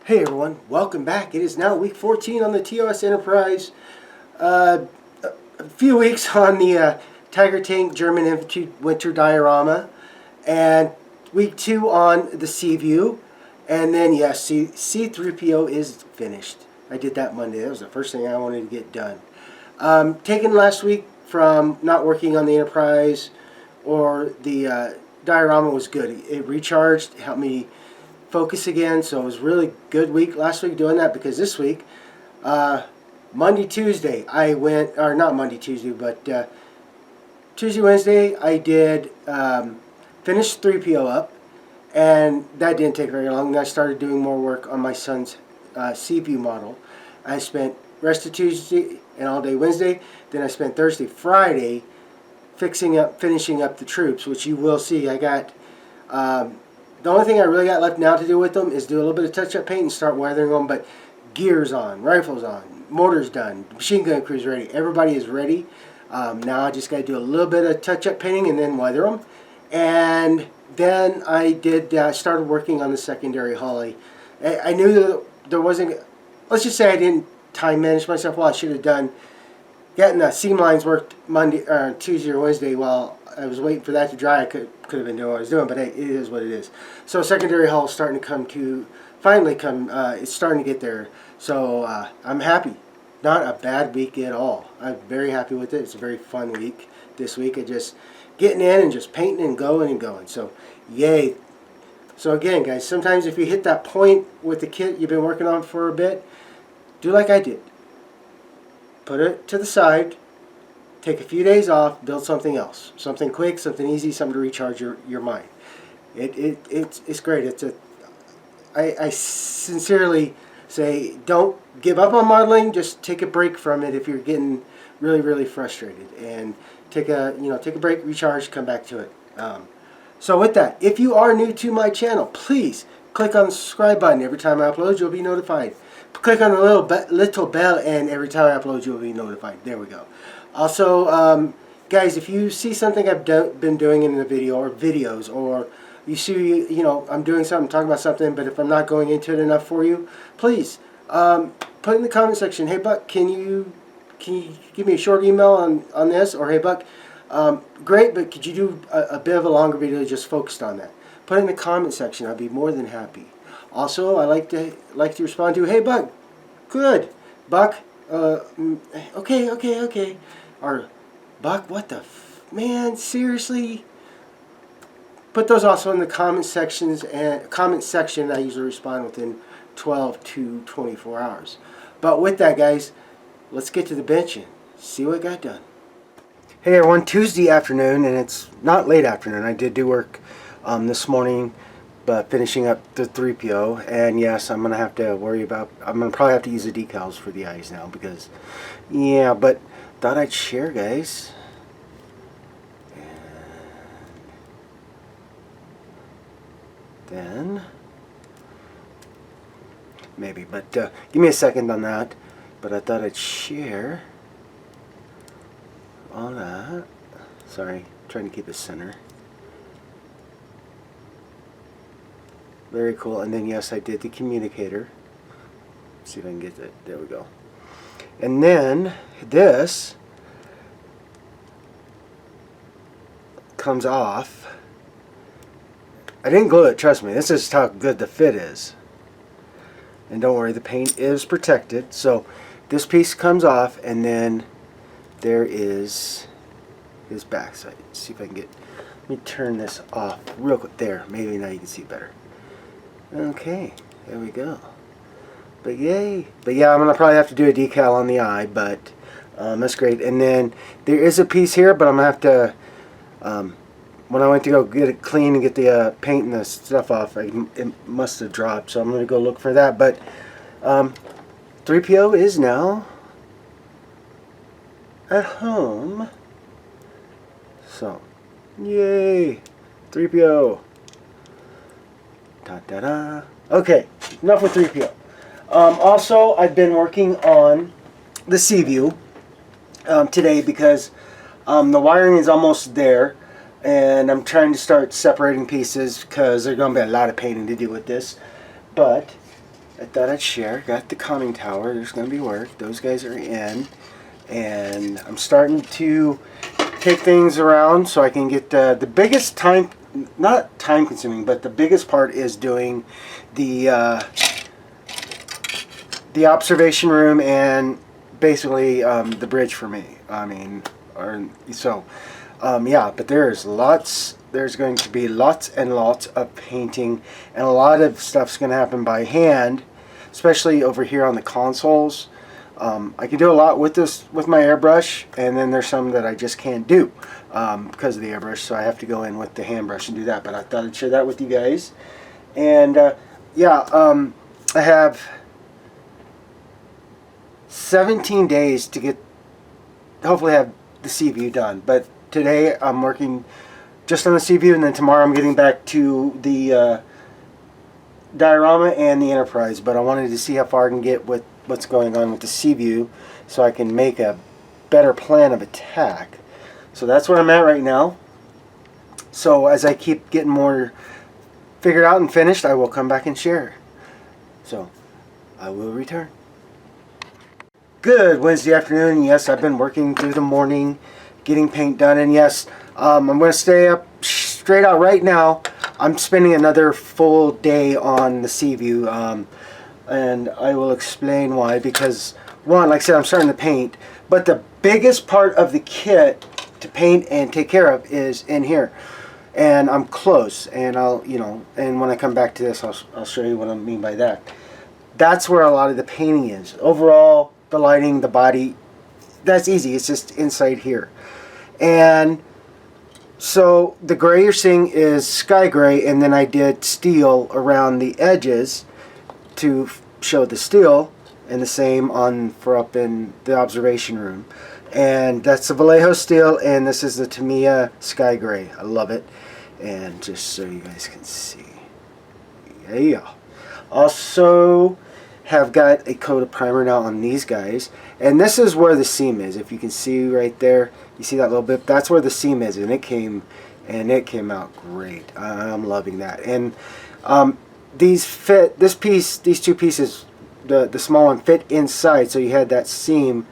Hey everyone, welcome back. It is now week 14 on the TOS Enterprise. A few weeks on the Tiger Tank German Infantry Winter Diorama. And week 2 on the Seaview. And then yes, C3po is finished. I did that Monday. That was the first thing I wanted to get done. Taken last week from not working on the Enterprise or the diorama was good. It recharged, helped me focus again, so it was really good week last week doing that, because this week Monday Tuesday I went, or not Monday Tuesday, but Tuesday Wednesday I did finish 3PO up, and that didn't take very long. Then I started doing more work on my son's Seaview model. I spent rest of Tuesday and all day Wednesday, then I spent Thursday Friday finishing up the troops, which you will see. I got the only thing I really got left now to do with them is do a little bit of touch-up paint and start weathering them, but gears on, rifles on, motors done, machine gun crews ready. Everybody is ready. Now I just got to do a little bit of touch-up painting and then weather them. And then I started working on the secondary hull. I knew that there wasn't, let's just say I didn't time manage myself well. I should have done getting the seam lines worked Monday or Tuesday or Wednesday while I was waiting for that to dry. I could have been doing what I was doing, but hey, it is what it is. So secondary hull is starting to finally come, it's starting to get there. So I'm happy. Not a bad week at all. I'm very happy with it. It's a very fun week this week. I just getting in and just painting and going and going. So yay. So again, guys, sometimes if you hit that point with the kit you've been working on for a bit, do like I did. Put it to the side. Take a few days off, build something else. Something quick, something easy, something to recharge your mind. It's great. I sincerely say, don't give up on modeling, just take a break from it if you're getting really frustrated. And take a break, recharge, come back to it. So with that, if you are new to my channel, please click on the subscribe button. Every time I upload, you'll be notified. Click on the little bell, and every time I upload, you'll be notified. There we go. Also, guys, if you see something I've been doing in the video or videos, or you see, I'm doing something, talking about something, but if I'm not going into it enough for you, please put in the comment section, hey Buck, can you give me a short email on this? Or hey Buck, great, but could you do a bit of a longer video just focused on that? Put it in the comment section. I'd be more than happy. Also, I like to respond to, hey Buck, good, Buck, okay. Or, Buck, what the man, seriously? Put those also in the comment section. I usually respond within 12 to 24 hours. But with that, guys, let's get to the bench and see what got done. Hey everyone, Tuesday afternoon, and it's not late afternoon. I did do work this morning, but finishing up the 3PO, and yes, I'm gonna have to worry about, I'm gonna probably have to use the decals for the eyes now, because yeah, but thought I'd share, guys. And then maybe, but give me a second on that. But I thought I'd share all that. Sorry, trying to keep it center. Very cool. And then yes, I did the communicator. Let's see if I can get that. There we go. And then this comes off. I didn't glue it, trust me. This is how good the fit is. And don't worry, the paint is protected. So this piece comes off, and then there is his backside. Let's see if I can get, let me turn this off real quick. There, maybe now you can see better. Okay, there we go. But yay. But yeah, I'm going to probably have to do a decal on the eye, but that's great. And then there is a piece here, but I'm going to have to, when I went to go get it clean and get the paint and the stuff off, it must have dropped. So I'm going to go look for that. But 3PO is now at home. So, yay. 3PO. Da-da-da. Okay, enough with 3PO. Also, I've been working on the Seaview today, because the wiring is almost there, and I'm trying to start separating pieces because there's going to be a lot of painting to do with this. But I thought I'd share. Got the conning tower. There's going to be work. Those guys are in. And I'm starting to take things around so I can get the biggest time, not time consuming, but the biggest part is doing the observation room and basically the bridge for me. I mean, yeah, but there's going to be lots and lots of painting, and a lot of stuff's going to happen by hand, especially over here on the consoles. I can do a lot with my airbrush, and then there's some that I just can't do because of the airbrush, so I have to go in with the hand brush and do that. But I thought I'd share that with you guys. And yeah, I have 17 days to hopefully have the Seaview done. But today I'm working just on the Seaview, and then tomorrow I'm getting back to the diorama and the Enterprise. But I wanted to see how far I can get with what's going on with the Seaview so I can make a better plan of attack. So that's where I'm at right now. So as I keep getting more figured out and finished, I will come back and share. So I will return. Good Wednesday afternoon. Yes, I've been working through the morning getting paint done, and yes, I'm going to stay up straight out right now. I'm spending another full day on the Seaview, and I will explain why. Because one, like I said, I'm starting to paint, but the biggest part of the kit to paint and take care of is in here, and I'm close. And and when I come back to this, I'll show you what I mean by that. That's where a lot of the painting is. Overall, the lighting, the body, that's easy. It's just inside here. And so the gray you're seeing is sky gray, and then I did steel around the edges to show the steel, and the same for up in the observation room. And that's the Vallejo steel, and this is the T.B.I sky gray. I love it. And just so you guys can see. Yeah. Also have got a coat of primer now on these guys, and this is where the seam is. If you can see right there, you see that little bit, that's where the seam is, and it came out great. I'm loving that. And these two pieces, the small one fit inside, so you had that seam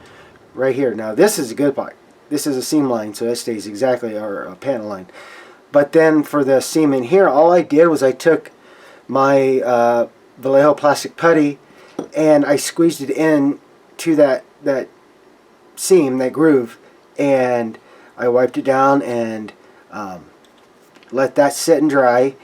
right here. Now this is a good part. This is a seam line, so that stays exactly our panel line. But then for the seam in here, all I did was I took my Vallejo plastic putty and I squeezed it in to that seam, that groove, and I wiped it down and let that sit and dry,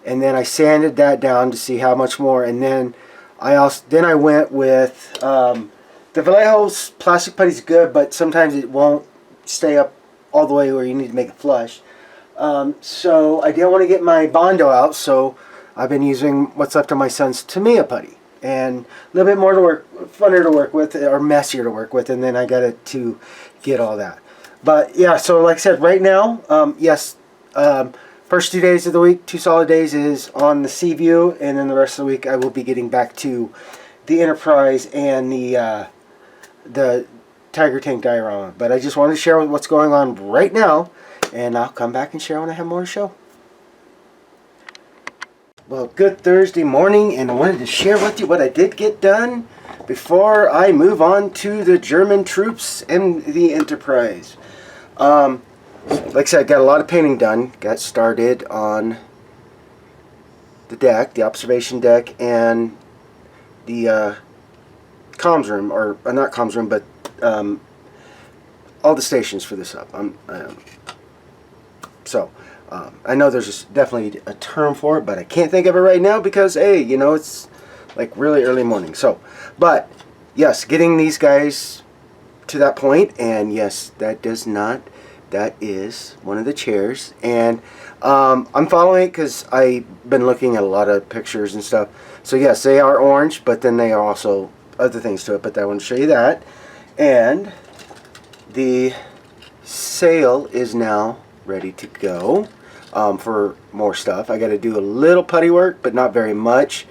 and then I sanded that down to see how much more, and then I went with the Vallejo's plastic putty is good, but sometimes it won't stay up all the way where you need to make it flush. So I didn't want to get my Bondo out, so I've been using what's left of my son's T.B.I putty, and a little bit more funner to work with, or messier to work with, and then I got it to get all that. But yeah, so like I said, right now, yes, first 2 days of the week, 2 solid days, is on the Seaview, and then the rest of the week I will be getting back to the Enterprise and the Tiger Tank diorama. But I just wanted to share what's going on right now, and I'll come back and share when I have more to show. Well, good Thursday morning, and I wanted to share with you what I did get done before I move on to the German troops and the Enterprise. Like I said, I got a lot of painting done. Got started on the deck, the observation deck, and the comms room, or not comms room, but all the stations for this up. I know there's definitely a term for it, but I can't think of it right now because, hey, it's like really early morning. So, but yes, getting these guys to that point, and yes, that is one of the chairs, and I'm following it because I've been looking at a lot of pictures and stuff. So yes, they are orange, but then they are also other things to it, but I want to show you that. And the sail is now ready to go for more stuff. I got to do a little putty work, but not very much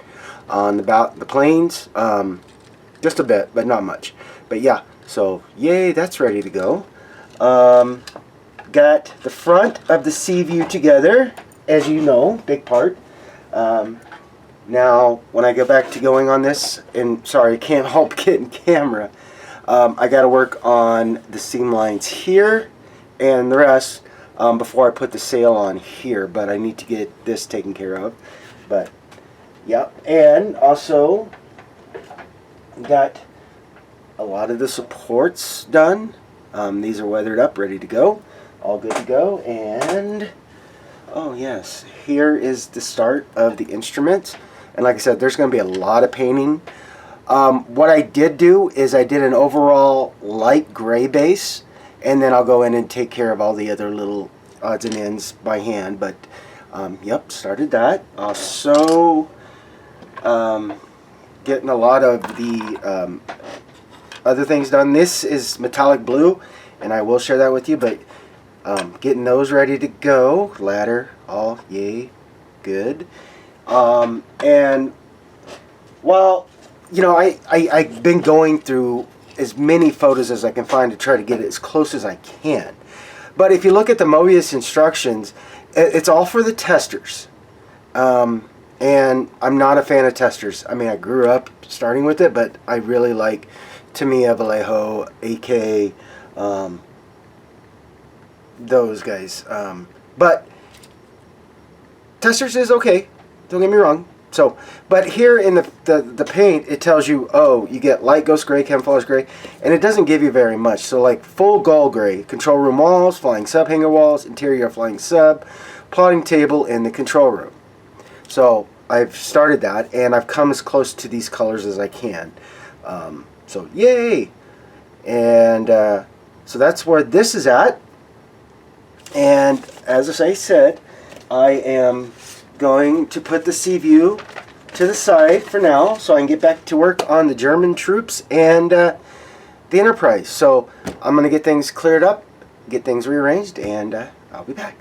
on the planes. Just a bit, but not much. But yeah, so yay, that's ready to go. Got the front of the Seaview together, as you know, big part. Now, when I go back to going on this, and sorry, I can't help getting camera, I got to work on the seam lines here and the rest before I put the sail on here, but I need to get this taken care of. But, yeah, and also got a lot of the supports done. These are weathered up, ready to go, all good to go, and oh yes, here is the start of the instrument. And like I said, there's going to be a lot of painting. What I did do is I did an overall light gray base, and then I'll go in and take care of all the other little odds and ends by hand. But yep, started that. Also getting a lot of the other things done. This is metallic blue, and I will share that with you, but getting those ready to go. Ladder, all yay, good. And well, you know, I've been going through as many photos as I can find to try to get it as close as I can. But if you look at the Mobius instructions, it's all for the testers. And I'm not a fan of testers. I mean, I grew up starting with it, but I really like T.B.I, Vallejo, AK, those guys. But testers is okay. Don't get me wrong. So, but here in the paint, it tells you, oh, you get light ghost gray, camouflage gray, and it doesn't give you very much. So like full gold gray, control room walls, flying sub hanger walls, interior flying sub, plotting table in the control room. So I've started that, and I've come as close to these colors as I can. So yay! And so that's where this is at. And as I said, I am going to put the Seaview to the side for now so I can get back to work on the German troops and the Enterprise. So I'm going to get things cleared up, get things rearranged, and I'll be back.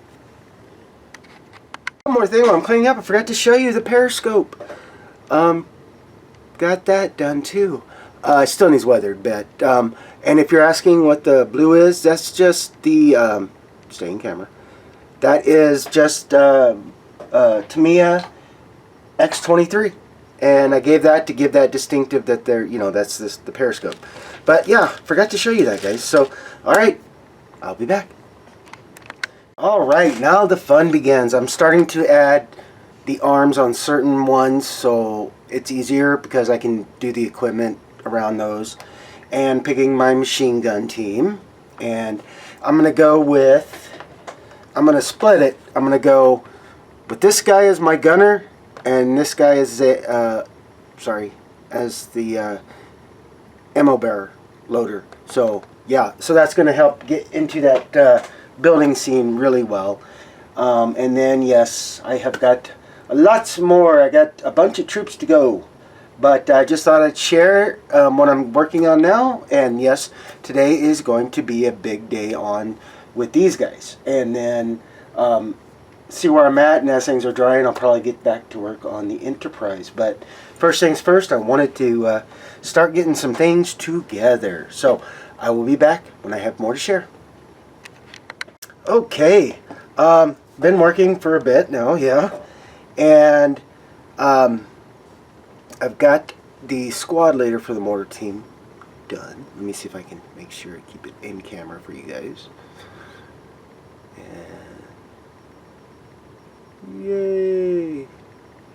One more thing while I'm cleaning up, I forgot to show you the periscope. Got that done too. Still needs weathered, but and if you're asking what the blue is, that's just the stay in camera. That is just Tamiya X23, and I gave that to give that distinctive that they're, you know, that's the periscope. But yeah, forgot to show you that, guys. So all right, I'll be back. All right, now the fun begins. I'm starting to add the arms on certain ones, so it's easier because I can do the equipment around those, and picking my machine gun team. And I'm gonna go with, I'm gonna split it. I'm gonna go with this guy as my gunner, and this guy is as the ammo bearer loader. So yeah, so that's gonna help get into that building scene really well. And then yes, I have got lots more. I got a bunch of troops to go, but I just thought I'd share what I'm working on now. And yes, today is going to be a big day on with these guys, and then see where I'm at, and as things are drying, I'll probably get back to work on the Enterprise. But first things first, I wanted to start getting some things together. So I will be back when I have more to share. Okay, been working for a bit now, yeah, and I've got the squad leader for the mortar team done. Let me see if I can make sure I keep it in camera for you guys. And yay!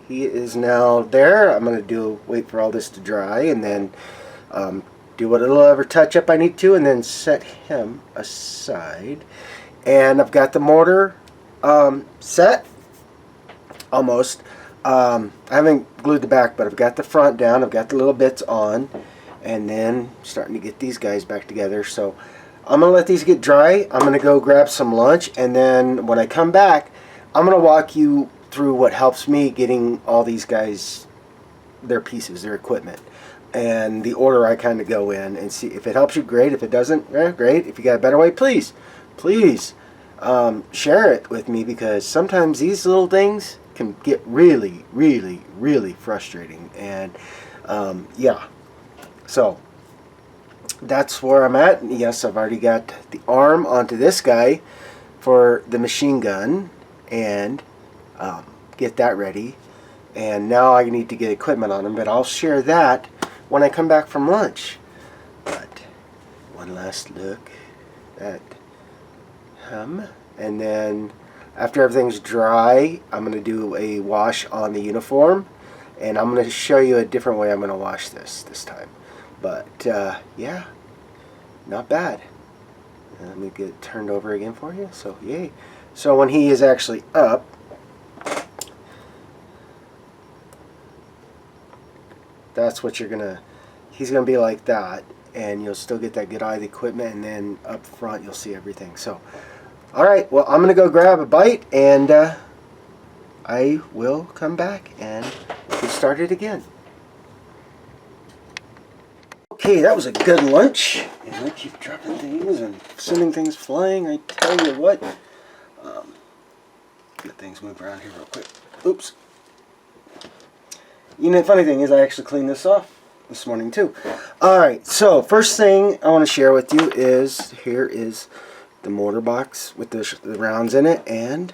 He is now there. I'm going to wait for all this to dry, and then do what little ever touch up I need to, and then set him aside. And I've got the mortar set almost. I haven't glued the back, but I've got the front down. I've got the little bits on, and then starting to get these guys back together. So I'm gonna let these get dry. I'm gonna go grab some lunch, and then when I come back, I'm gonna walk you through what helps me getting all these guys their pieces, their equipment, and the order I kind of go in, and see if it helps you. Great. If it doesn't, great. If you got a better way, please share it with me, because sometimes these little things can get really, really, really frustrating. And yeah, so that's where I'm at. And yes, I've already got the arm onto this guy for the machine gun, and get that ready. and now I need to get equipment on him, but I'll share that when I come back from lunch. But one last look at him, and then after everything's dry, I'm going to do a wash on the uniform, and I'm going to show you a different way I'm going to wash this time. But yeah, not bad. Let me get it turned over again for you. So yay. So when he is actually up, that's what he's gonna be like that, and you'll still get that good eye of the equipment, and then up front you'll see everything. So alright, well, I'm gonna go grab a bite, and I will come back and get started again. Okay, that was a good lunch, and I keep dropping things and sending things flying. I tell you what, get things moved around here real quick. Oops. You know, the funny thing is I actually cleaned this off this morning too. Alright, so first thing I want to share with you is, here is the mortar box with the rounds in it, and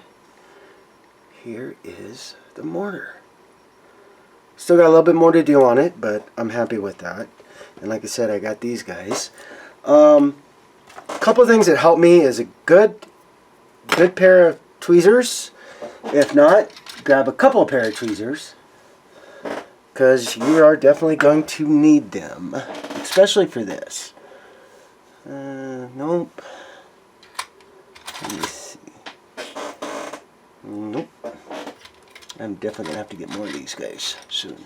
here is the mortar. Still got a little bit more to do on it, but I'm happy with that. And like I said, I got these guys. A couple of things that help me is a good pair of tweezers. If not, grab a couple of pair of tweezers, because you are definitely going to need them, especially for this. Nope. Let me see. Nope. I'm definitely going to have to get more of these guys soon.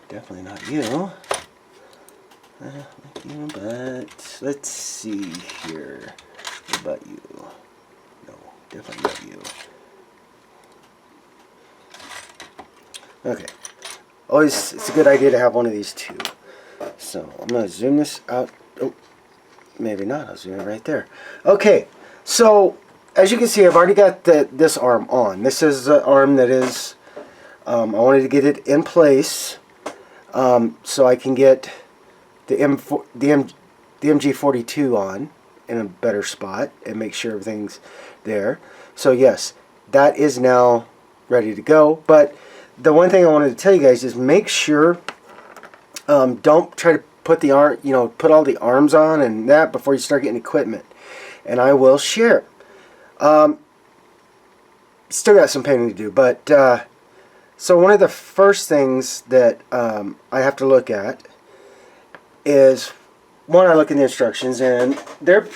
Definitely not you. Like you, but let's see here. What about you? No, definitely not you. Okay. Always, it's a good idea to have one of these too. So I'm going to zoom this out. Oh, maybe not. I'll zoom it right there. Okay. So as you can see, I've already got this arm on. This is the arm that is. I wanted to get it in place. So I can get the MG42 on in a better spot and make sure everything's there. So yes, that is now ready to go. But the one thing I wanted to tell you guys is make sure don't try to put the arm, put all the arms on and that before you start getting equipment. And I will share. Still got some painting to do, but so one of the first things that I have to look at is, one, I look in the instructions, and they're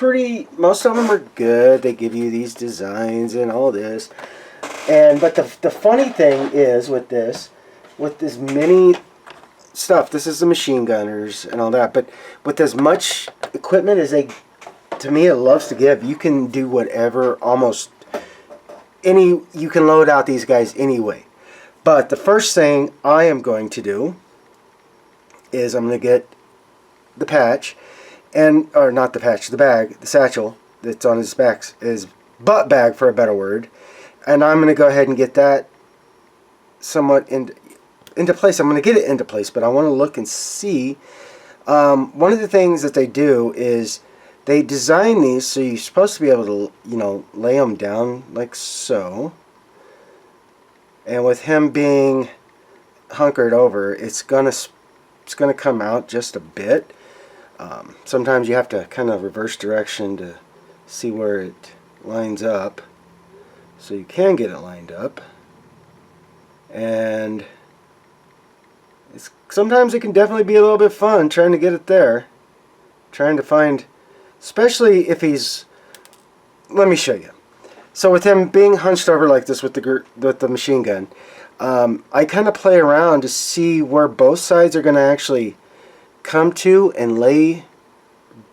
most of them are good. They give you these designs and all this. But the funny thing is with this mini stuff, this is the machine gunners and all that, but with as much equipment as to me, it loves to give, you can do whatever, you can load out these guys anyway. But the first thing I am going to do is I'm going to get the patch, or not the patch, the bag, the satchel that's on his back, his butt bag for a better word, and I'm going to go ahead and get that somewhat into place. I'm going to get it into place, but I want to look and see. One of the things that they do is they design these so you're supposed to be able to, lay them down like so. And with him being hunkered over, it's gonna come out just a bit. Sometimes you have to kind of reverse direction to see where it lines up, so you can get it lined up. And sometimes it can definitely be a little bit fun trying to get it there, trying to find, especially if he's. Let me show you. So with him being hunched over like this with the machine gun, I kind of play around to see where both sides are going to actually come to and lay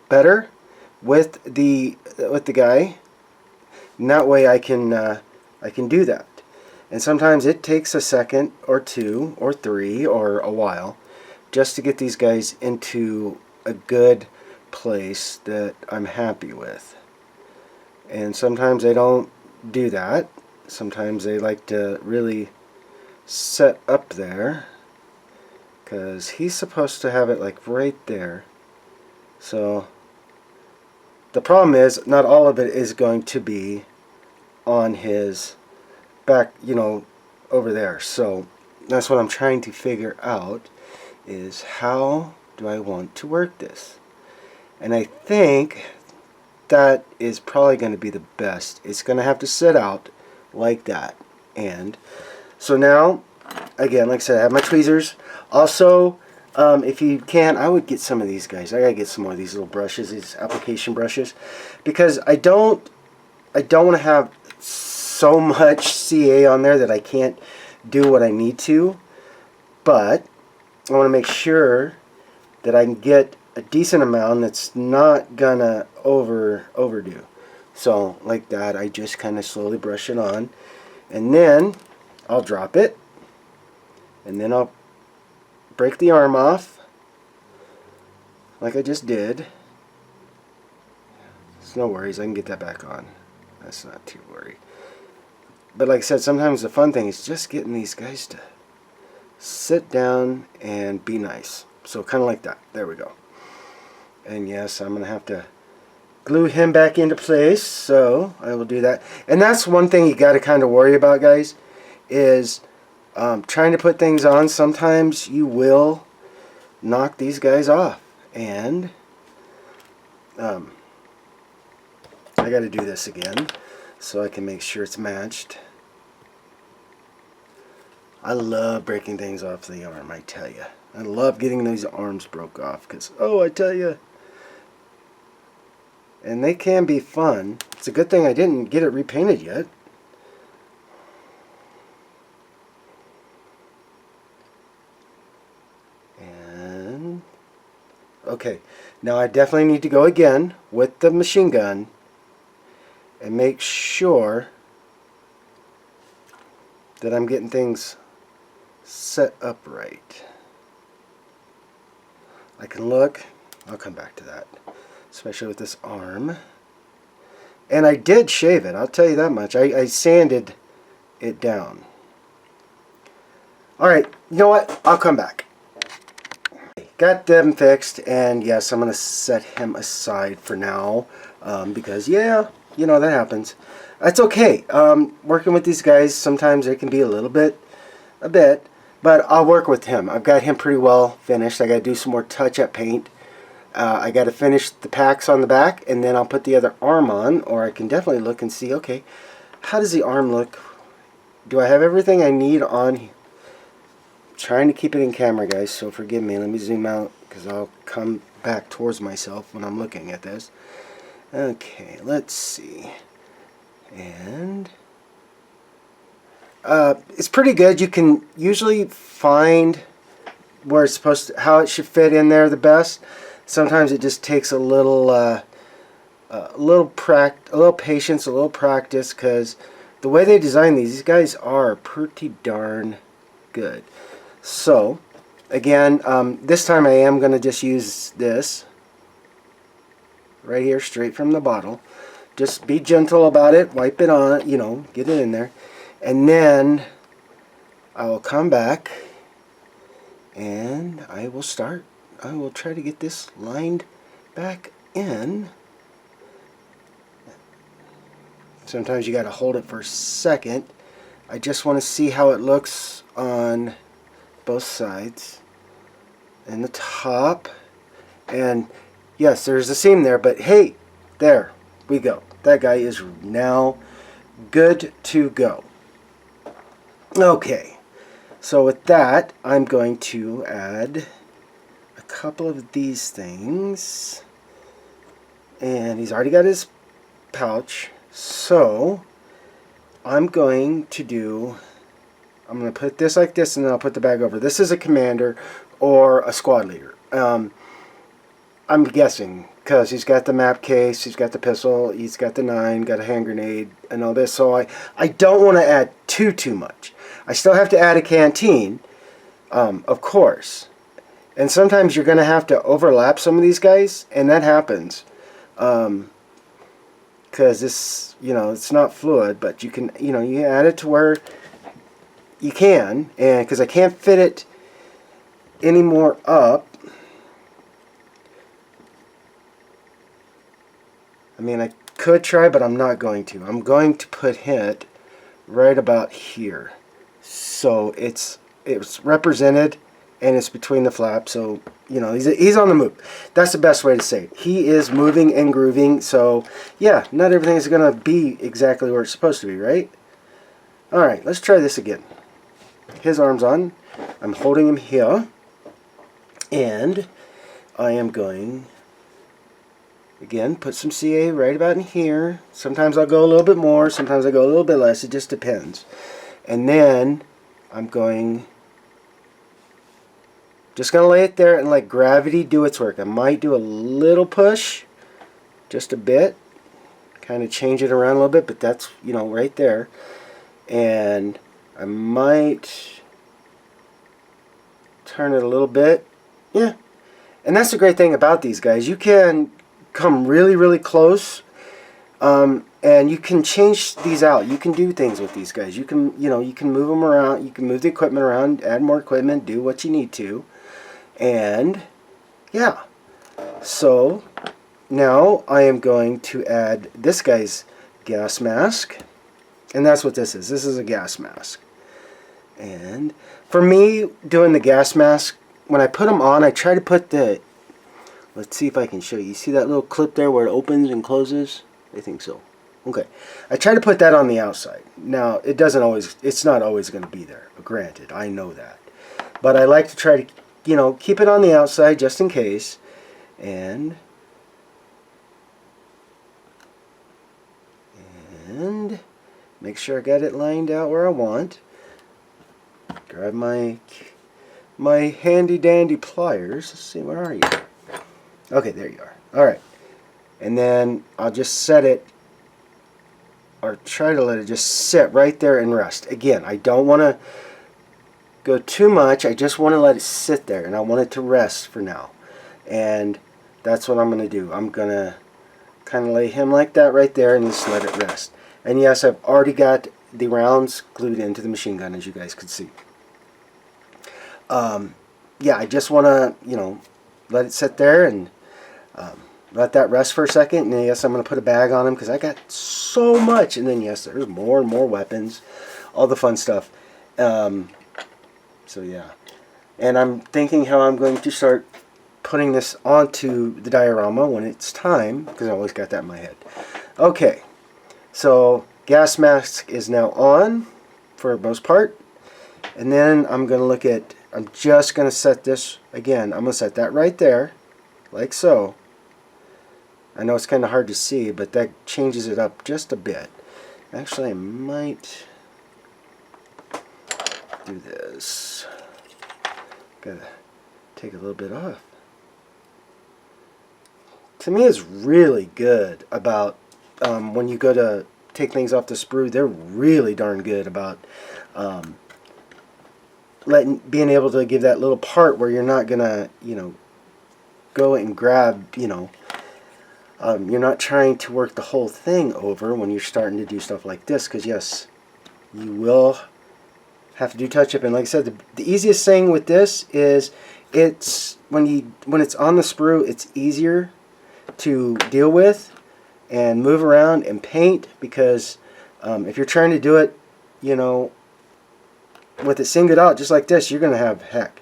better with the guy. And that way I can do that. And sometimes it takes a second or two or three or a while just to get these guys into a good place that I'm happy with. And sometimes they don't do that. Sometimes they like to really set up there, because he's supposed to have it like right there. So the problem is not all of it is going to be on his back, you know, over there. So that's what I'm trying to figure out, is how do I want to work this? And I think that is probably going to be the best. It's going to have to sit out like that. And so now, again, like I said, I have my tweezers. Also, if you can, I would get some of these guys. I gotta get some more of these little brushes, these application brushes, because I don't want to have so much CA on there that I can't do what I need to. But I want to make sure that I can get a decent amount that's not gonna overdo. So like that, I just kind of slowly brush it on, and then I'll drop it, and then I'll break the arm off like I just did. It's no worries, I can get that back on. That's not too worried. But like I said, sometimes the fun thing is just getting these guys to sit down and be nice. So kind of like that. There we go. And yes, I'm going to have to glue him back into place. So I will do that. And that's one thing you got to kind of worry about, guys, is trying to put things on. Sometimes you will knock these guys off. And I got to do this again so I can make sure it's matched. I love breaking things off the arm, I tell you. I love getting these arms broke off because, oh, I tell you. And they can be fun. It's a good thing I didn't get it repainted yet. And, okay. Now I definitely need to go again with the machine gun and make sure that I'm getting things set up right. I can look, I'll come back to that, especially with this arm. And I did shave it, I'll tell you that much. I sanded it down. Alright, you know what? I'll come back. Got them fixed, and yes, I'm going to set him aside for now, because, yeah, you know, that happens. That's okay. Working with these guys, sometimes it can be a bit, but I'll work with him. I've got him pretty well finished. I got to do some more touch-up paint. I got to finish the packs on the back, and then I'll put the other arm on, or I can definitely look and see, okay, how does the arm look? Do I have everything I need on? I'm trying to keep it in camera, guys, so forgive me. Let me zoom out, because I'll come back towards myself when I'm looking at this. Okay, let's see. And it's pretty good. You can usually find where it's supposed to, how it should fit in there the best. Sometimes it just takes a little patience, a little practice, because the way they design these guys are pretty darn good. So again, this time I am going to just use this right here, straight from the bottle. Just be gentle about it, wipe it on, you know, get it in there. And then I will come back and I will start. I will try to get this lined back in. Sometimes you got to hold it for a second. I just want to see how it looks on both sides. And the top. And yes, there's a seam there, but hey, there we go. That guy is now good to go. Okay, so with that, I'm going to add a couple of these things. And he's already got his pouch, so I'm going to put this like this, and then I'll put the bag over. This is a commander or a squad leader. I'm guessing, because he's got the map case, he's got the pistol, he's got the 9, got a hand grenade, and all this. So I don't want to add too much. I still have to add a canteen, of course. And sometimes you're going to have to overlap some of these guys, and that happens. Because this, you know, it's not fluid, but you can, you know, you add it to where you can, and because I can't fit it any more up. I mean, I could try, but I'm not going to. I'm going to put it right about here. So it's represented, and it's between the flaps. So you know he's on the move. That's the best way to say it. He is moving and grooving. So yeah, not everything is gonna be exactly where it's supposed to be, right? All right, let's try this again. His arm's on. I'm holding him here, and I am going. Again, put some CA right about in here. Sometimes I'll go a little bit more, sometimes I go a little bit less. It just depends. And then I'm just going to lay it there and let gravity do its work. I might do a little push, just a bit. Kind of change it around a little bit, but that's, you know, right there. And I might turn it a little bit. Yeah. And that's the great thing about these guys. You can come really close, and you can change these out. You can do things with these guys. You can move them around. You can move the equipment around, add more equipment, do what you need to, and yeah. So now I am going to add this guy's gas mask, and that's what this is. This is a gas mask. And for me, doing the gas mask, when I put them on, I try to put the, let's see if I can show you. You see that little clip there where it opens and closes? I think so. Okay. I try to put that on the outside. Now, it's not always going to be there. Granted, I know that. But I like to try to, you know, keep it on the outside just in case. And make sure I got it lined out where I want. Grab my handy dandy pliers. Let's see, where are you? Okay, there you are. Alright. And then I'll just set it, or try to let it just sit right there and rest. Again, I don't want to go too much. I just want to let it sit there, and I want it to rest for now. And that's what I'm going to do. I'm going to kind of lay him like that right there and just let it rest. And yes, I've already got the rounds glued into the machine gun, as you guys could see. Yeah, I just want to, you know, let it sit there and let that rest for a second. And yes, I'm going to put a bag on him because I got so much. And then yes, there's more and more weapons, all the fun stuff. So yeah, and I'm thinking how I'm going to start putting this onto the diorama when it's time, because I always got that in my head. Okay, so gas mask is now on for the most part. And then I'm going to look at, I'm just going to set this, again, I'm going to set that right there, like so. I know it's kind of hard to see, but that changes it up just a bit. Actually, I might do this. Gotta take a little bit off. To me, it's really good about when you go to take things off the sprue, they're really darn good about being able to give that little part where you're not gonna, you know, go and grab, you know, you're not trying to work the whole thing over when you're starting to do stuff like this, because yes, you will have to do touch-up. And like I said, the easiest thing with this is it's when it's on the sprue, it's easier to deal with and move around and paint, because if you're trying to do it, you know, with it singled out just like this, you're going to have heck.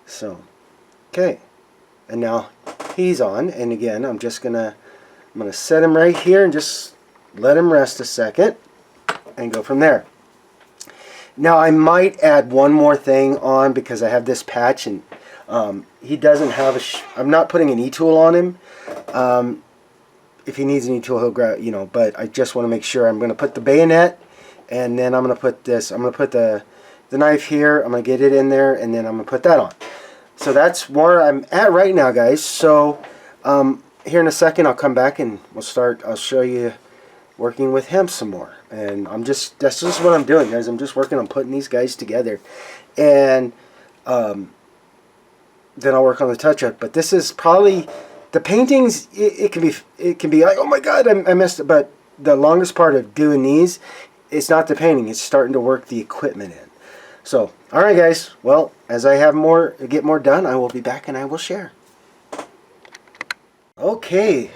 So, okay. And now he's on, and again, I'm going to set him right here and just let him rest a second and go from there. Now I might add one more thing on, because I have this patch, and he doesn't have I'm not putting an E-tool on him. If he needs an E-tool, he'll grab, you know, but I just want to make sure. I'm going to put the bayonet, and then I'm going to put this, I'm going to put the knife here, I'm going to get it in there, and then I'm going to put that on. So that's where I'm at right now, guys. So here in a second I'll come back and I'll show you working with him some more. And that's just what I'm doing, guys. I'm just working on putting these guys together. And then I'll work on the touch-up. But this is probably, the paintings, it can be like, oh my god, I messed it. But the longest part of doing these, it's not the painting, it's starting to work the equipment in. So, alright guys, well, as I get more done, I will be back and I will share. Okay,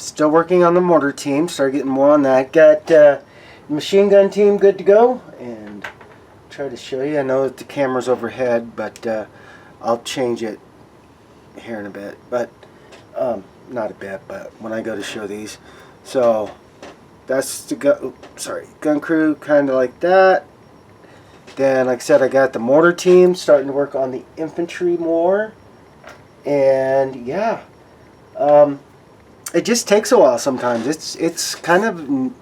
still working on the mortar team. Start getting more on that. Got machine gun team good to go, and try to show you. I know that the camera's overhead, but I'll change it here in a bit. But not a bit, but when I go to show these. So that's the gun crew, kind of like that. Then, like I said, I got the mortar team starting to work on the infantry more. And yeah, it just takes a while sometimes. It's kind of,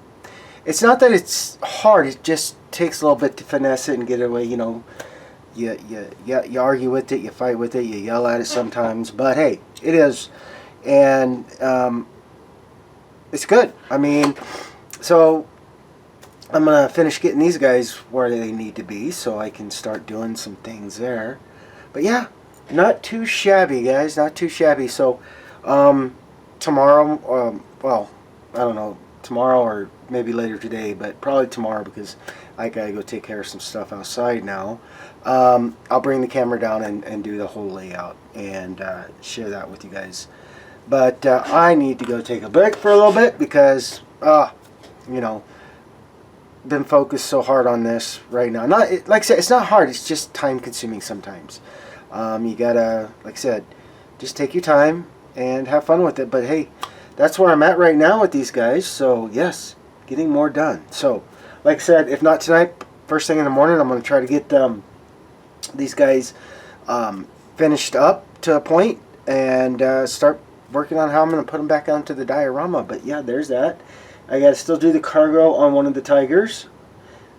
it's not that it's hard. It just takes a little bit to finesse it and get it away. You know, you argue with it, you fight with it, you yell at it sometimes. But hey, it is, and it's good. I mean, so I'm gonna finish getting these guys where they need to be, so I can start doing some things there. But yeah, not too shabby, guys. Not too shabby. So tomorrow, well, I don't know, tomorrow or maybe later today, but probably tomorrow because I gotta go take care of some stuff outside now. I'll bring the camera down and do the whole layout and share that with you guys. But I need to go take a break for a little bit because, you know, been focused so hard on this right now. Like I said, it's not hard. It's just time consuming sometimes. You gotta, like I said, just take your time and have fun with it. But hey, that's where I'm at right now with these guys. So yes, getting more done. So like I said, if not tonight, first thing in the morning, I'm going to try to get these guys finished up to a point and start working on how I'm going to put them back onto the diorama. But yeah, there's that. I got to still do the cargo on one of the Tigers.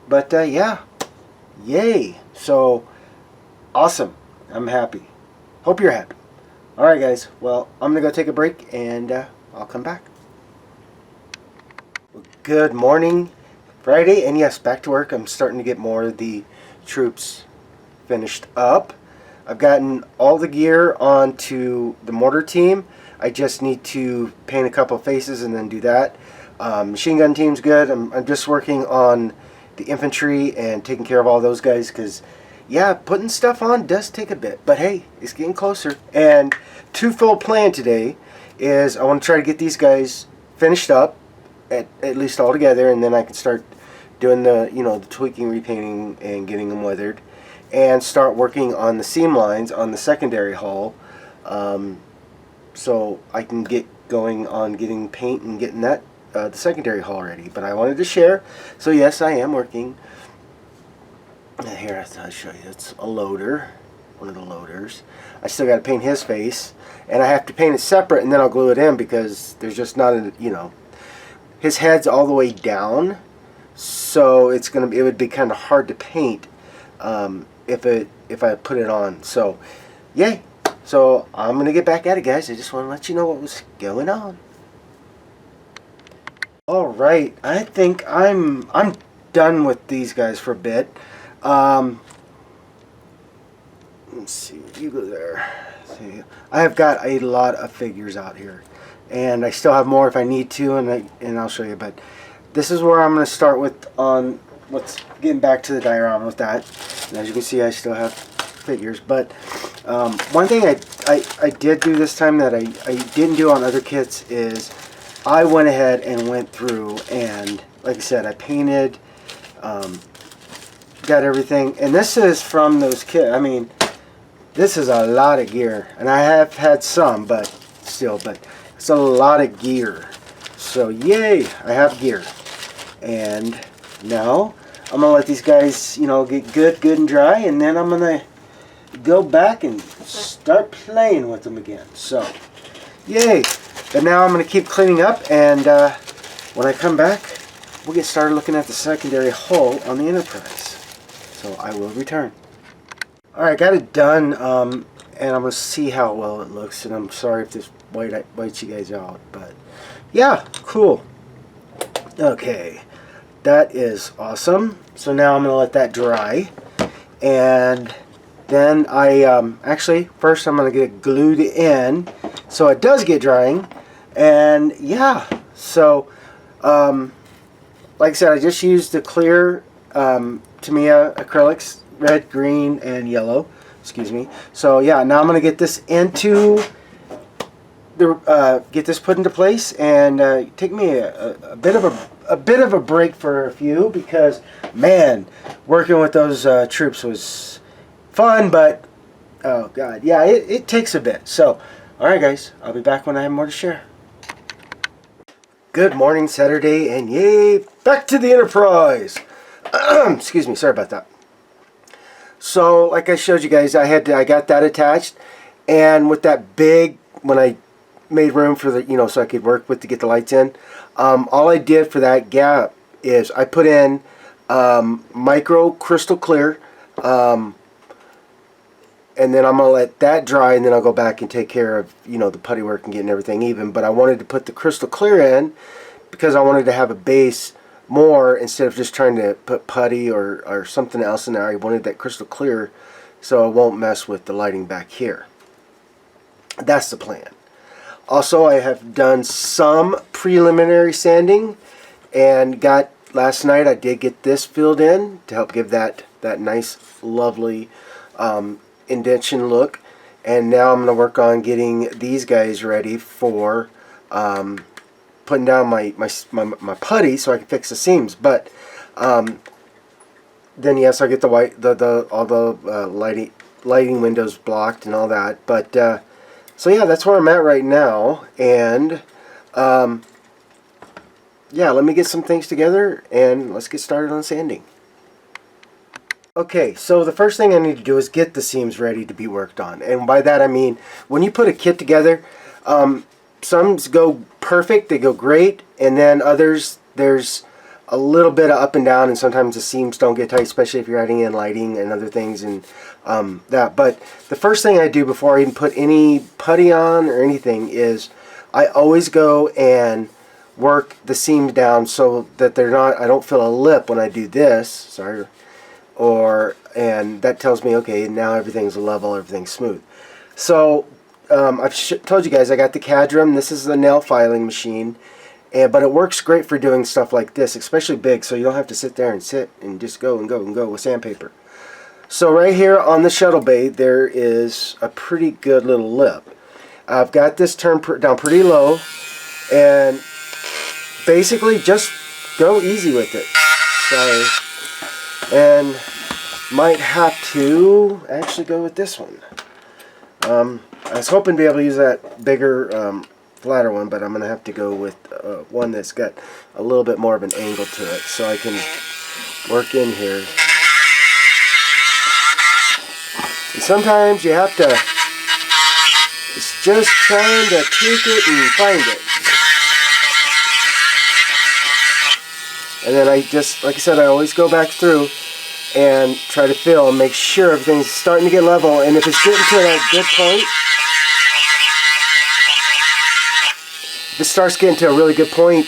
But yeah, yay. So awesome. I'm happy. Hope you're happy. Alright guys, well, I'm going to go take a break and I'll come back. Well, good morning. Friday, and yes, back to work. I'm starting to get more of the troops finished up. I've gotten all the gear onto the mortar team. I just need to paint a couple of faces and then do that. Machine gun team's good. I'm just working on the infantry and taking care of all those guys because, yeah, putting stuff on does take a bit. But hey, it's getting closer. And twofold plan today is I want to try to get these guys finished up, at least all together, and then I can start doing the, you know, the tweaking, repainting, and getting them weathered, and start working on the seam lines on the secondary hull, so I can get going on getting paint and getting that the secondary hull ready. But I wanted to share, so yes, I am working. Here, I'll show you. It's a loader, one of the loaders. I still got to paint his face, and I have to paint it separate, and then I'll glue it in because there's just not a, you know, his head's all the way down, so it would be kind of hard to paint if I put it on. So yay. So I'm gonna get back at it, guys. I just want to let you know what was going on. All right, I think I'm done with these guys for a bit. Let's see, you go there. See, I have got a lot of figures out here, and I still have more if I need to, and I'll show you. But this is where I'm going to start with on what's getting back to the diorama with that. And as you can see, I still have figures. But one thing I did do this time that I didn't do on other kits is I went ahead and went through and, like I said, I painted, got everything. And this is from those kits. I mean, this is a lot of gear, and I have had some, but still, but it's a lot of gear. So yay, I have gear. And now I'm gonna let these guys, you know, get good and dry, and then I'm gonna go back and start playing with them again. So yay. But now I'm gonna keep cleaning up, and when I come back, we'll get started looking at the secondary hull on the Enterprise. So I will return. Alright, got it done, and I'm going to see how well it looks, and I'm sorry if this whites you guys out, but yeah, cool. Okay, that is awesome. So now I'm going to let that dry, and then actually, first I'm going to get it glued in, so it does get drying, and yeah, so, like I said, I just used the clear T.B.I acrylics, red, green, and yellow. Excuse me. So yeah, now I'm going to get this into get this put into place, and take me a bit of a break for a few, because man, working with those troops was fun, but oh god, yeah, it takes a bit. So, all right, guys, I'll be back when I have more to share. Good morning, Saturday, and yay, back to the Enterprise. Excuse me, sorry about that. So, like I showed you guys, I got that attached, and with that big, when I made room for the, so I could work with to get the lights in, all I did for that gap is I put in micro crystal clear, and then I'm gonna let that dry, and then I'll go back and take care of the putty work and getting everything even. But I wanted to put the crystal clear in because I wanted to have a base more, instead of just trying to put putty or something else in there. I wanted that crystal clear so it won't mess with the lighting back here. That's the plan. Also, I have done some preliminary sanding, and last night I did get this filled in to help give that nice, lovely indentation look. And now I'm going to work on getting these guys ready for putting down my putty so I can fix the seams. But then yes, I get all the lighting windows blocked and all that. But so yeah, that's where I'm at right now, and yeah, let me get some things together and let's get started on sanding. Okay, so the first thing I need to do is get the seams ready to be worked on, and by that I mean when you put a kit together, some go perfect, they go great, and then others there's a little bit of up and down, and sometimes the seams don't get tight, especially if you're adding in lighting and other things and that. But the first thing I do before I even put any putty on or anything is I always go and work the seams down so that I don't feel a lip when I do this. Sorry. And that tells me, okay, now everything's level, everything's smooth. So I've told you guys I got the Cadram. This is the nail filing machine. But it works great for doing stuff like this, especially big, so you don't have to sit there and just go and go and go with sandpaper. So right here on the shuttle bay, there is a pretty good little lip. I've got this turned down pretty low, and basically just go easy with it. Sorry. And might have to actually go with this one. I was hoping to be able to use that bigger flatter one, but I'm going to have to go with one that's got a little bit more of an angle to it, so I can work in here. And sometimes you have to, it's just trying to tweak it and find it. And then I just, like I said, I always go back through and try to fill and make sure everything's starting to get level, and if it's getting to that good point, if it starts getting to a really good point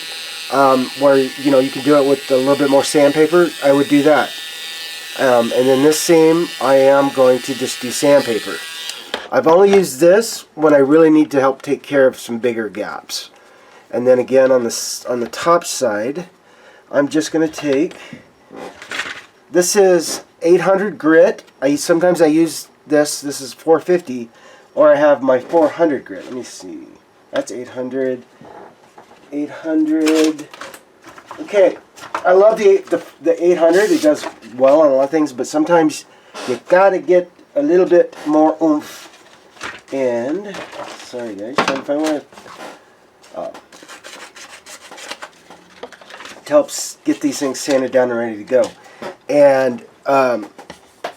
where you can do it with a little bit more sandpaper, I would do that. And then this seam, I am going to just do sandpaper. I've only used this when I really need to help take care of some bigger gaps. And then again on the top side, I'm just going to take, this is 800 grit. Sometimes I use this is 450, or I have my 400 grit. Let me see. That's 800. 800. Okay, I love the 800. It does well on a lot of things, but sometimes you gotta get a little bit more oomph. And sorry guys, trying to find one. It helps get these things sanded down and ready to go. And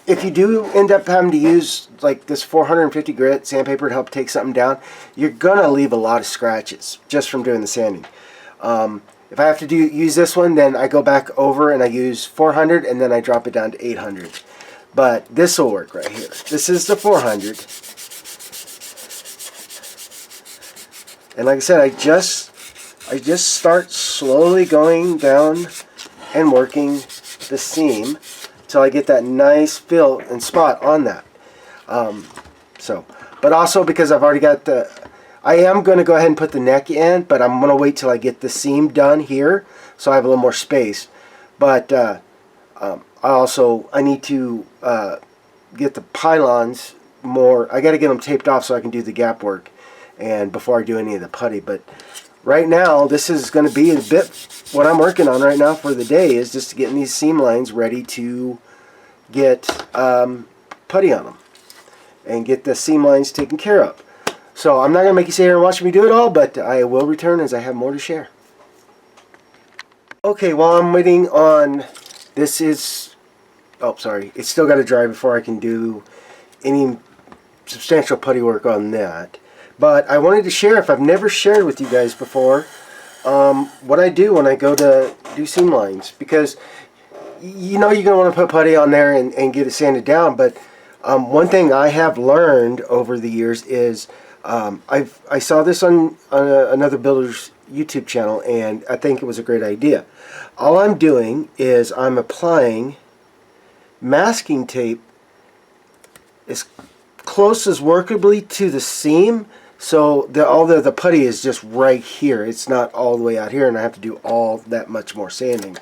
if you do end up having to use like this 450 grit sandpaper to help take something down, you're gonna leave a lot of scratches just from doing the sanding. If I have to use this one, then I go back over and I use 400, and then I drop it down to 800. But this will work right here. This is the 400. And like I said, I just start slowly going down and working the seam till I get that nice fill and spot on that. But also because I've already got I am going to go ahead and put the neck in, but I'm going to wait till I get the seam done here so I have a little more space. But I need to get the pylons more, I got to get them taped off so I can do the gap work. and before I do any of the putty. But right now, this is going to be a bit what I'm working on right now for the day, is just getting these seam lines ready to get putty on them and get the seam lines taken care of. So I'm not going to make you sit here and watch me do it all, but I will return as I have more to share. Okay, while I'm waiting on this is, oh sorry, it's still got to dry before I can do any substantial putty work on that. But I wanted to share, if I've never shared with you guys before, what I do when I go to do seam lines, because you know you're going to want to put putty on there and get it sanded down, but one thing I have learned over the years is I saw this on another builder's YouTube channel, and I think it was a great idea. All I'm doing is I'm applying masking tape as close as workably to the seam, so all the putty is just right here. It's not all the way out here, and I have to do all that much more sanding.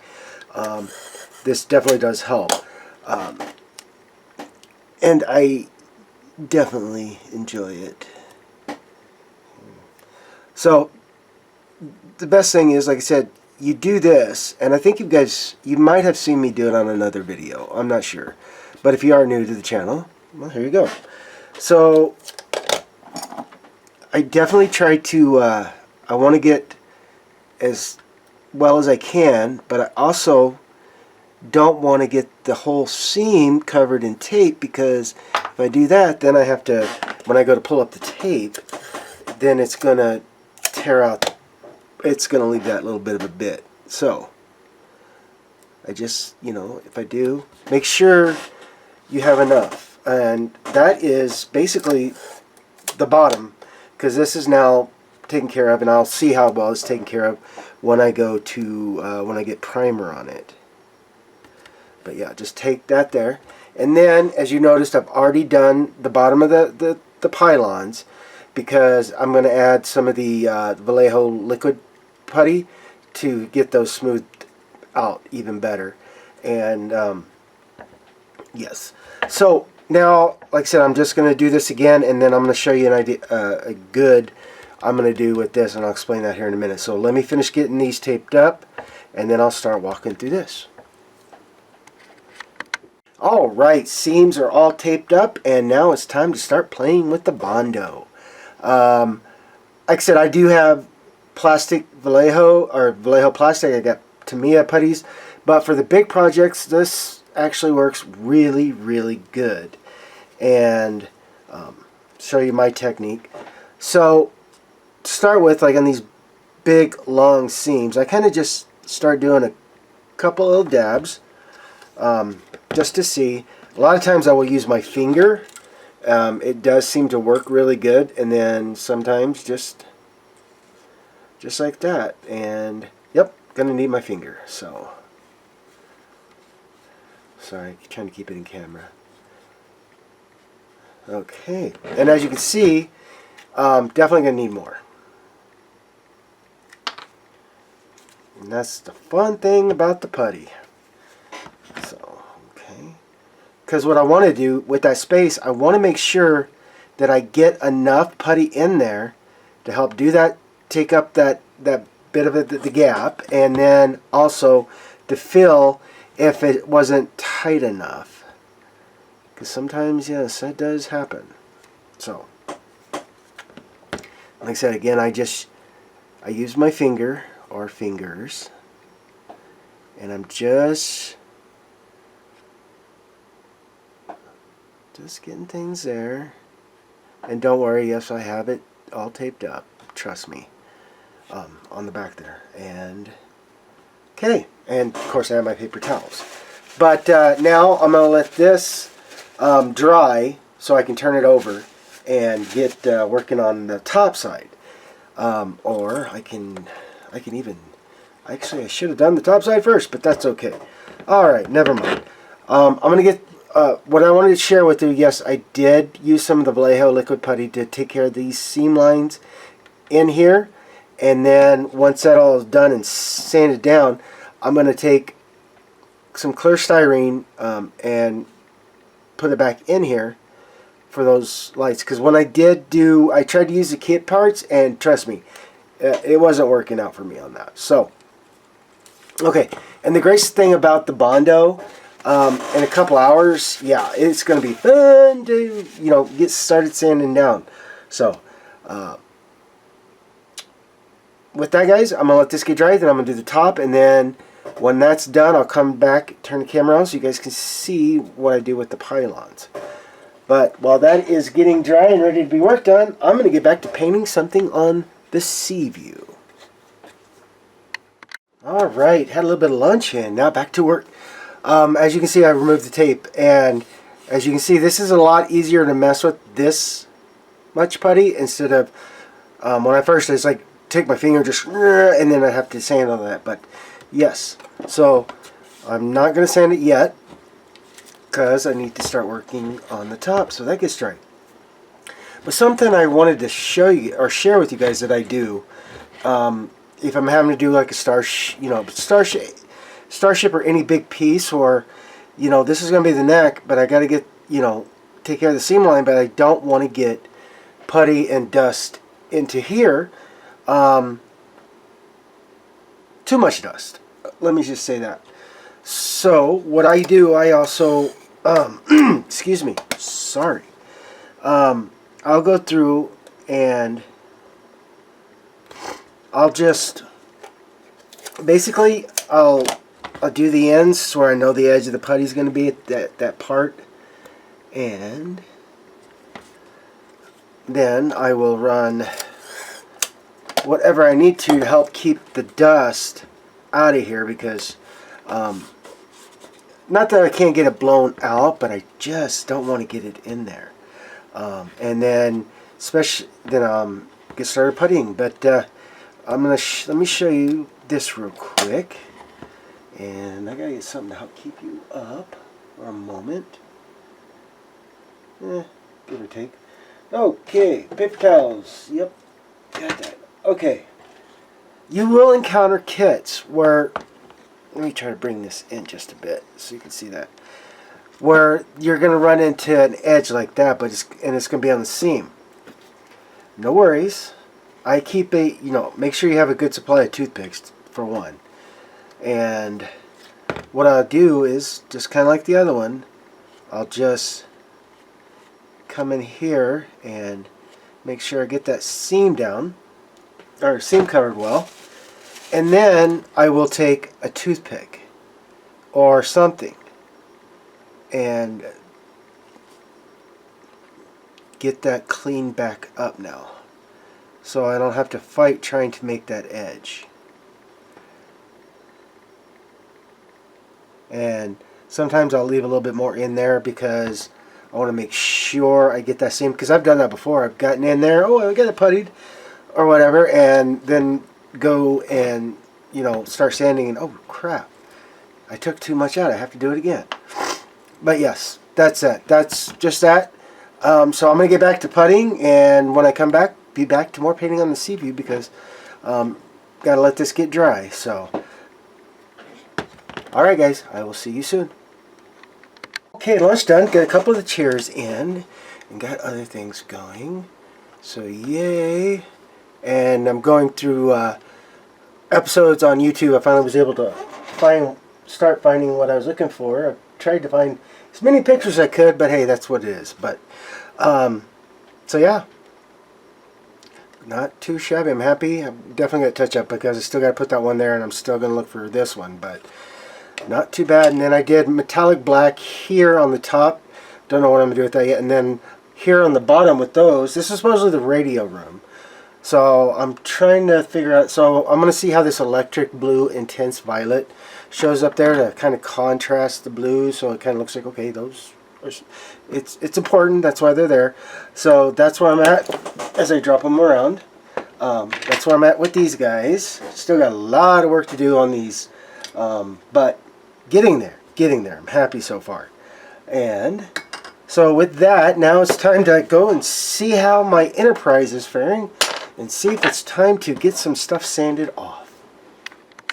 This definitely does help. And I definitely enjoy it. So the best thing is, like I said, you do this, and I think you might have seen me do it on another video. I'm not sure. But if you are new to the channel, well, here you go. So I definitely try to, I want to get as well as I can, but I also don't want to get the whole seam covered in tape, because if I do that, then I have to, when I go to pull up the tape, then it's going to tear out, it's going to leave that little bit of a bit. So I just, if I do, make sure you have enough. And that is basically the bottom, because this is now taken care of, and I'll see how well it's taken care of when I go to, when I get primer on it. But yeah, just take that there. And then, as you noticed, I've already done the bottom of the pylons, because I'm going to add some of the Vallejo liquid putty to get those smoothed out even better. And yes. So now, like I said, I'm just going to do this again, and then I'm going to show you an idea, I'm going to do with this, and I'll explain that here in a minute. So let me finish getting these taped up, and then I'll start walking through this. Alright, seams are all taped up, and now it's time to start playing with the Bondo. Like I said, I do have plastic Vallejo, or Vallejo plastic. I got T.B.I putties, but for the big projects, this actually works really, really good. And show you my technique. So, to start with, like on these big, long seams, I kind of just start doing a couple little dabs, just to see. A lot of times I will use my finger. It does seem to work really good, and then sometimes just like that. And yep, gonna need my finger. So sorry, trying to keep it in camera. Okay, and as you can see, definitely gonna need more. And that's the fun thing about the putty. So, okay. Because what I want to do with that space, I want to make sure that I get enough putty in there to help do that, take up that bit of the gap, and then also to fill if it wasn't tight enough. Because sometimes, yes, that does happen. So, like I said, again, I use my finger or fingers, and I'm just getting things there. And don't worry, yes, I have it all taped up, trust me, on the back there. And okay, and of course I have my paper towels. But now I'm going to let this dry so I can turn it over and get working on the top side. Or I can even, actually I should have done the top side first, but that's okay. Alright, never mind. I'm going to get, what I wanted to share with you, yes, I did use some of the Vallejo liquid putty to take care of these seam lines in here. And then once that all is done and sanded down, I'm going to take some clear styrene and put it back in here for those lights, because when I tried to use the kit parts, and trust me, it wasn't working out for me on that. So, okay, and the great thing about the Bondo, in a couple hours, yeah, it's going to be fun to, get started sanding down. So, with that, guys, I'm going to let this get dry, then I'm going to do the top, and then when that's done, I'll come back, turn the camera on so you guys can see what I do with the pylons. But while that is getting dry and ready to be worked on, I'm going to get back to painting something on the Seaview. Alright, had a little bit of lunch and now back to work. As you can see, I removed the tape, and as you can see, this is a lot easier to mess with this much putty instead of when I first, it's like take my finger just and then I have to sand on that. But yes, so I'm not going to sand it yet because I need to start working on the top so that gets dry. But something I wanted to show you or share with you guys that I do, if I'm having to do like a starship or any big piece, or this is going to be the neck, but I got to get take care of the seam line, but I don't want to get putty and dust into here. Too much dust. Let me just say that. So what I do, I also excuse me, sorry. I'll go through and I'll just basically I'll do the ends where I know the edge of the putty is going to be at that part, and then I will run whatever I need to help keep the dust out of here, because not that I can't get it blown out, but I just don't want to get it in there. And then get started puttying. But I'm gonna let me show you this real quick, and I gotta get something to help keep you up for a moment. Give or take. Okay, paper towels. Yep, got that. Okay, you will encounter kits where, let me try to bring this in just a bit so you can see that, where you're going to run into an edge like that, but it's going to be on the seam. No worries. I keep make sure you have a good supply of toothpicks for one. And what I'll do is, just kind of like the other one, I'll just come in here and make sure I get that seam down, or seam covered well, and then I will take a toothpick or something and get that cleaned back up now, so I don't have to fight trying to make that edge. And sometimes I'll leave a little bit more in there because I want to make sure I get that seam, because I've done that before. I've gotten in there, I got it puttied or whatever, and then go and start sanding, and oh crap, I took too much out, I have to do it again. But yes, that's it. That's just that. So I'm gonna get back to putting, and when I come back, be back to more painting on the Seaview, because gotta let this get dry. So alright guys, I will see you soon. Okay, lunch done. Got a couple of the chairs in and got other things going, so yay. And I'm going through episodes on YouTube. I finally was able to start finding what I was looking for. I tried to find as many pictures as I could, but hey, that's what it is. But so yeah, not too shabby. I'm happy. I'm definitely going to touch up, because I still got to put that one there, and I'm still going to look for this one, but not too bad. And then I did metallic black here on the top. Don't know what I'm going to do with that yet. And then here on the bottom with those, this is supposedly the radio room. So I'm trying to figure out, so I'm going to see how this electric blue intense violet shows up there to kind of contrast the blue, so it kind of looks like, okay, those are, it's important, that's why they're there. So that's where I'm at as I drop them around. That's where I'm at with these guys. Still got a lot of work to do on these, but getting there. I'm happy so far. And so with that, now it's time to go and see how my Enterprise is faring, and see if it's time to get some stuff sanded off.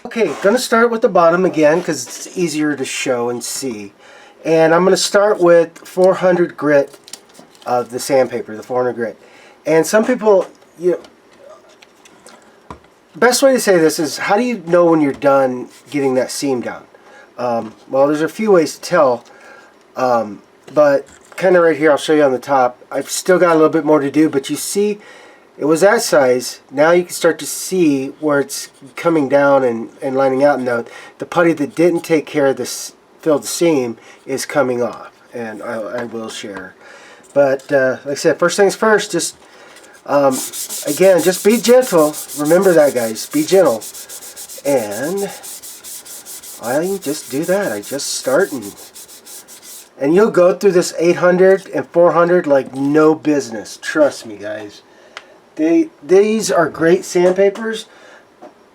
Okay, gonna start with the bottom again because it's easier to show and see. And I'm gonna start with 400 grit of the sandpaper, the 400 grit. And some people, best way to say this is, how do you know when you're done getting that seam down? Well, there's a few ways to tell, but kind of right here, I'll show you on the top. I've still got a little bit more to do, but you see, it was that size. Now you can start to see where it's coming down and lining out, and the putty that didn't take care of this filled seam is coming off, and I will share. But like I said, first things first, just again, just be gentle. Remember that, guys. Be gentle. And I just do that. I just start, and you'll go through this 800 and 400 like no business. Trust me, guys. These are great sandpapers,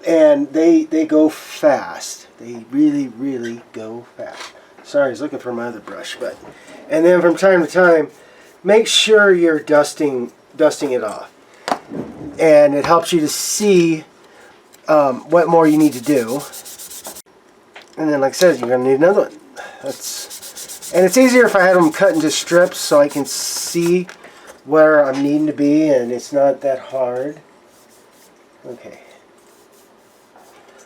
and they go fast. They really, really go fast. Sorry, I was looking for my other brush, and then from time to time, make sure you're dusting it off, and it helps you to see what more you need to do. And then, like I said, you're gonna need another one. And it's easier if I had them cut into strips so I can see where I'm needing to be, and it's not that hard.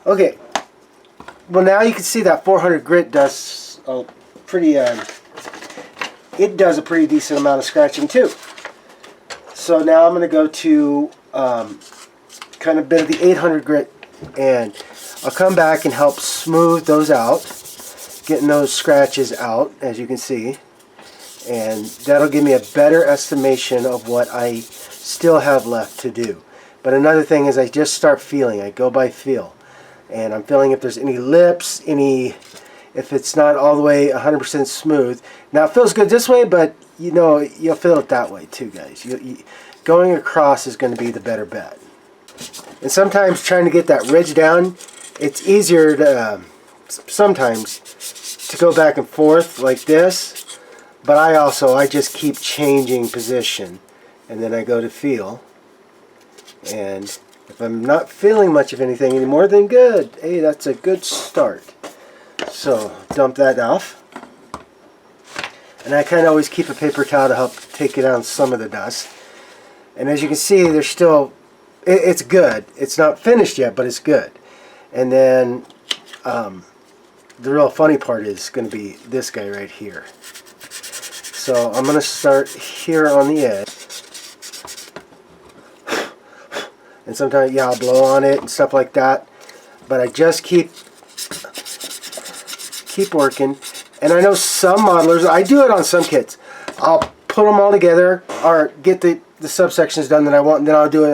Okay. Well, now you can see that 400 grit does a pretty. It does a pretty decent amount of scratching too. So now I'm going to go to kind of a bit of the 800 grit, and I'll come back and help smooth those out, getting those scratches out, as you can see. And that'll give me a better estimation of what I still have left to do. But another thing is I just start feeling. I go by feel. And I'm feeling if there's any lips, if it's not all the way 100% smooth. Now it feels good this way, but you'll feel it that way too, guys. Going across is going to be the better bet. And sometimes trying to get that ridge down, it's easier to sometimes to go back and forth like this. But I just keep changing position, and then I go to feel. And if I'm not feeling much of anything anymore, then good. Hey, that's a good start. So dump that off. And I kind of always keep a paper towel to help take it down some of the dust. And as you can see, there's still, it's good. It's not finished yet, but it's good. And then the real funny part is going to be this guy right here. So I'm going to start here on the edge. And sometimes, I'll blow on it and stuff like that. But I just keep working. And I know some modelers, I do it on some kits. I'll put them all together, or get the subsections done that I want, and then I'll do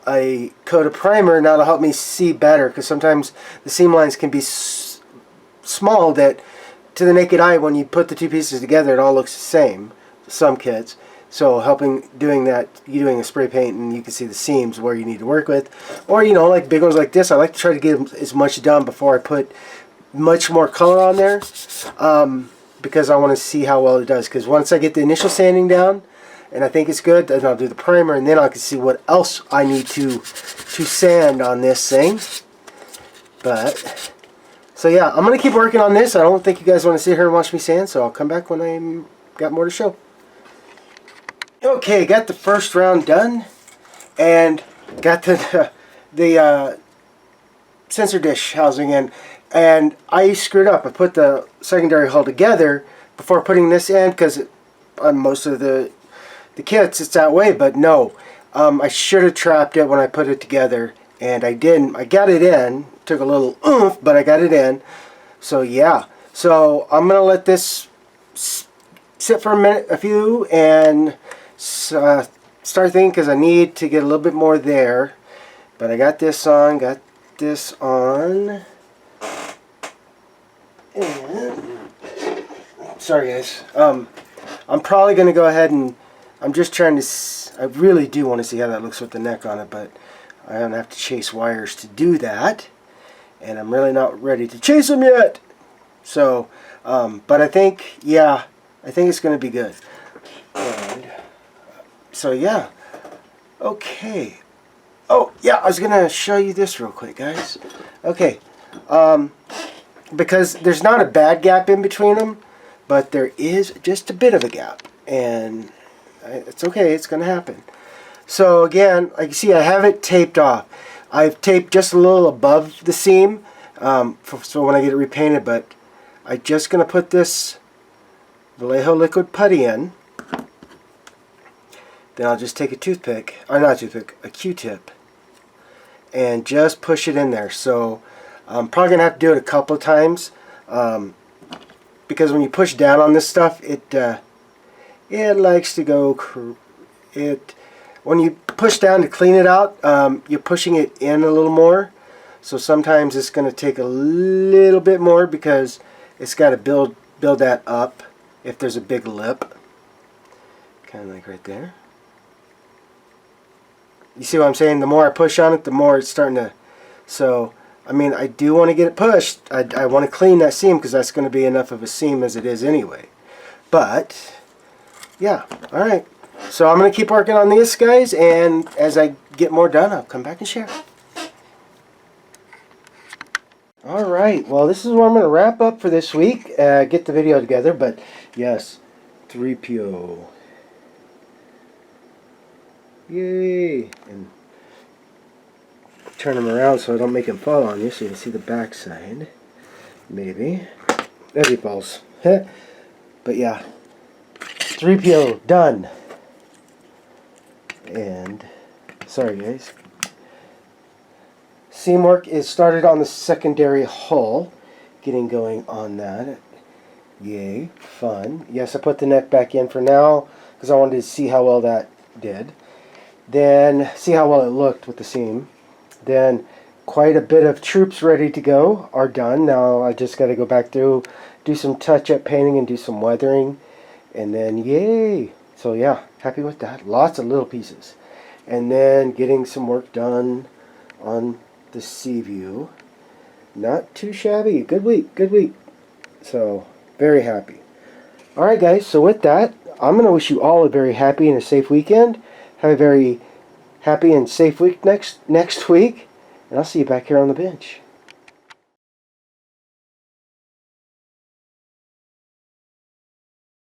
a coat of primer, and that'll help me see better, because sometimes the seam lines can be small that to the naked eye, when you put the two pieces together, it all looks the same, some kits. So doing a spray paint, and you can see the seams where you need to work with. Or, like big ones like this, I like to try to get as much done before I put much more color on there, because I want to see how well it does. Because once I get the initial sanding down, and I think it's good, then I'll do the primer, and then I can see what else I need to sand on this thing. But so yeah, I'm going to keep working on this. I don't think you guys want to sit here and watch me sand, so I'll come back when I got more to show. Okay, got the first round done, and got the sensor dish housing in, and I screwed up. I put the secondary hull together before putting this in, because on most of the kits it's that way, but no. I should have trapped it when I put it together, and I didn't. I got it in. Took a little oomph, but I got it in. So yeah. So I'm gonna let this sit for a few, and start thinking, because I need to get a little bit more there. But I got this on. And sorry, guys. I'm probably gonna go ahead and I'm just trying to. I really do want to see how that looks with the neck on it, but I don't have to chase wires to do that. And I'm really not ready to chase them yet. So, but I think, I think it's going to be good. And, so yeah. Okay. Oh, yeah, I was going to show you this real quick, guys. Okay. Because there's not a bad gap in between them, but there is just a bit of a gap. And It's okay. It's going to happen. So again, like you see, I have it taped off. I've taped just a little above the seam so when I get it repainted, but I'm just going to put this Vallejo liquid putty in. Then I'll just take a toothpick, or not a toothpick, a Q-tip, and just push it in there. So I'm probably going to have to do it a couple of times because when you push down on this stuff, it likes to go, when you push down to clean it out, you're pushing it in a little more. So sometimes it's going to take a little bit more because it's got to build that up if there's a big lip. Kind of like right there. You see what I'm saying? The more I push on it, the more it's starting to... So, I mean, I do want to get it pushed. I want to clean that seam because that's going to be enough of a seam as it is anyway. But, yeah. Alright. So I'm going to keep working on these guys, and as I get more done, I'll come back and share. Alright, well this is where I'm going to wrap up for this week. Get the video together, but yes, c3po. Yay! And turn them around so I don't make them fall on you, so you can see the back side. Maybe. There he falls. But yeah, c3po done. And sorry guys. Seam work is started on the secondary hull. Getting going on that. Yay, fun. Yes, I put the neck back in for now because I wanted to see how well that did. Then see how well it looked with the seam. Then quite a bit of troops ready to go are done. Now I just got to go back through, do some touch-up painting and do some weathering, and then yay. So yeah, happy with that. Lots of little pieces. And then getting some work done on the Seaview. Not too shabby. Good week, good week. So very happy. Alright guys, so with that, I'm going to wish you all a very happy and a safe weekend. Have a very happy and safe week next week. And I'll see you back here on the bench.